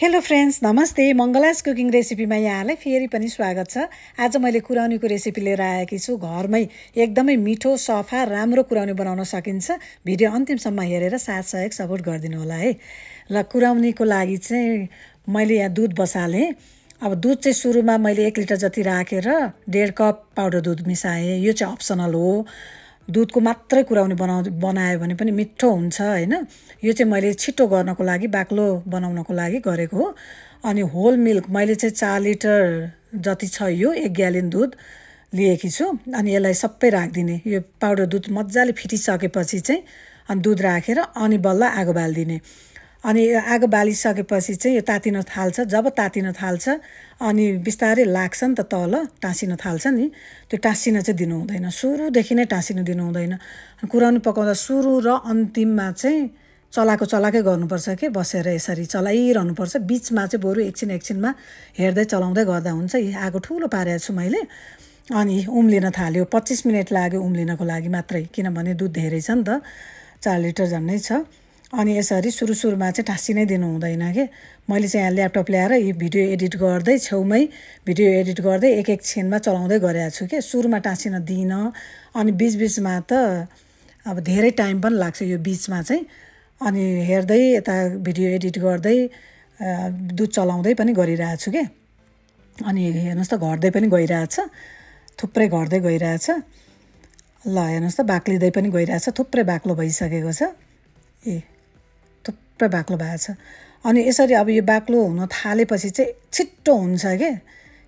Hello friends, नमस्ते। मङ्गलास cooking रेसिपीमा यहाँलाई फेरि पनि स्वागत छ। आज मैले कुराउनीको रेसिपी लिएर आएकी छु। घरमै एकदमै मिठो, सफा, राम्रो कुराउनी बनाउन सकिन्छ। भिडियो अन्तिमसम्म हेरेर साथ सहयोग सपोर्ट गरिदिनु होला है। र कुराउनीको लागि चाहिँ मैले यहाँ दुध बसालेँ। अब दुध चाहिँ सुरुमा मैले 1 लिटर जति राखेर 1.5 कप पाउडर दुध मिसाएँ। यो चाहिँ अप्सनल हो। दुधको मात्रै कुराउनी बनायो भने पनि मिठो हुन्छ हैन। यो चाहिँ मैले छिटो गर्नको लागि, बाक्लो बनाउनको लागि गरेको हो। अनि होल मिल्क मैले चाहिँ 4 लिटर जति छ यो 1 ग्यालन दुध लिएकी छु। अनि यसलाई सबै राखिदिने। यो पाउडर दुध मजाले फिटिसकेपछि चाहिँ अनि दुध राखेर अनि बल्ल आगो बालिदिने। अनि आगो बालिसकेपछि चाहिँ यो तातिन थाल्छ। जब तातिन थाल्छ अनि बिस्तारै लाग्छ नि त, तल टाँसिन थाल्छ नि, त्यो टाँसिन चाहिँ दिनु हुँदैन। सुरुदेखि नै टाँसिन दिनु हुँदैन। कुराउनी पकाउँदा सुरु र अन्तिममा चाहिँ चलाएकै गर्नुपर्छ के, बसेर यसरी चलाइरहनुपर्छ। बिचमा चाहिँ बरु एकछिनमा हेर्दै चलाउँदै गर्दा हुन्छ। आगो ठुलो पारेको छु मैले। अनि उम्लिन थाल्यो। 25 मिनट लाग्यो उम्लिनको लागि मात्रै, किनभने दुध धेरै छ नि त, 4 लिटर झन्डै छ। अनि यसरी सुरुमा चाहिँ टाँसिनै दिनु हुँदैन के। मैले चाहिँ यहाँ ल्यापटप ल्याएर यो भिडियो एडिट गर्दै छेउमै भिडियो एडिट गर्दै एक छिनमा चलाउँदै गरेको छु के। सुरुमा टाँसिन दिइनँ। अनि बिचमा त अब धेरै टाइम पनि लाग्छ यो बिचमा चाहिँ। अनि हेर्दै यता भिडियो एडिट गर्दै दुध चलाउँदै पनि गरिरहेको छु के। अनि हेर्नुहोस् त घट्दै पनि गइरहेछ, थुप्रै घट्दै गइरहेछ। ल हेर्नुहोस् त बाक्लिँदै पनि गइरहेछ, थुप्रै बाक्लो भइसकेको छ। थुप्रै बाक्लो भएको छ। अनि यसरी अब यो बाक्लो हुन थालेपछि चाहिँ छिट्टो हुन्छ के।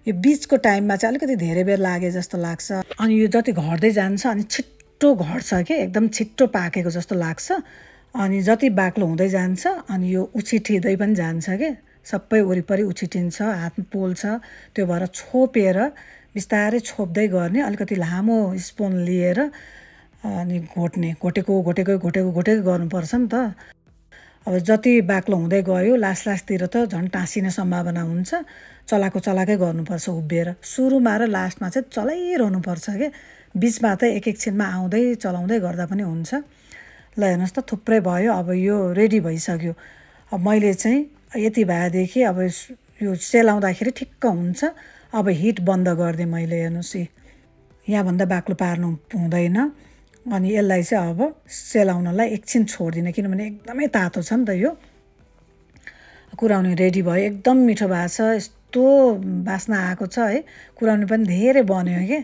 यो बिचको टाइममा चाहिँ अलिकति धेरै बेर लागे जस्तो लाग्छ। अनि यो जति घट्दै जान्छ अनि छिट्टो घट्छ के, एकदम छिट्टो पाकेको जस्तो लाग्छ। अनि जति बाक्लो हुँदै जान्छ अनि यो उछिटिँदै पनि जान्छ के, सबै वरिपरि उछिटिन्छ, हात पोल्छ। त्यो भएर छोपेर बिस्तारै छोप्दै गर्ने। अलिकति लामो स्पुन लिएर अनि घोटेको गर्नुपर्छ नि त। अब जति बाक्लो हुँदै गयो लास्टतिर त झन् टाँसिने सम्भावना हुन्छ। चलाएकै गर्नुपर्छ उभिएर। सुरुमा र लास्टमा चाहिँ चलाइरहनुपर्छ के। बिचमा त एकछिनमा आउँदै चलाउँदै गर्दा पनि हुन्छ। ल हेर्नुहोस् त थुप्रै भयो। अब यो रेडी भइसक्यो। अब मैले चाहिँ यति भएदेखि अब यो सेलाउँदाखेरि ठिक्क हुन्छ। अब हिट बन्द गरिदिएँ मैले। हेर्नुहोस् यहाँभन्दा बाक्लो पार्नु हुँदैन। अनि यसलाई चाहिँ अब सेलाउनलाई एकछिन छोड्दिनँ, किनभने एकदमै तातो छ नि त यो। कुराउनी रेडी भयो। एकदम मिठो भएको छ। यस्तो बास्ना आएको छ है। कुराउनी पनि धेरै बन्यो के।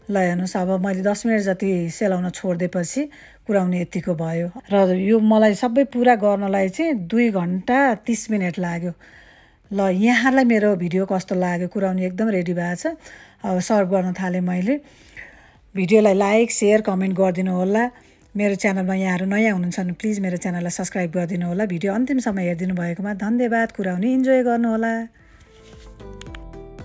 ल हेर्नुहोस् अब मैले 10 मिनट जति सेलाउन छोडिदिएपछि कुराउनी यतिको भयो। र यो मलाई सबै पुरा गर्नलाई चाहिँ 2 घन्टा 30 मिनट लाग्यो। ल यहाँलाई मेरो भिडियो कस्तो लाग्यो? कुराउनी एकदम रेडी भएको छ। अब सर्भ गर्न थालेँ मैले। भिडियोलाई लाइक, सेयर, कमेन्ट गरिदिनु होला। मेरो च्यानलमा यहाँहरू नयाँ हुनुहुन्छ भने प्लिज मेरो च्यानललाई सब्सक्राइब गरिदिनु होला। भिडियो अन्तिमसम्म हेरिदिनु भएकोमा धन्यवाद। कुराउनी इन्जोय गर्नु होला।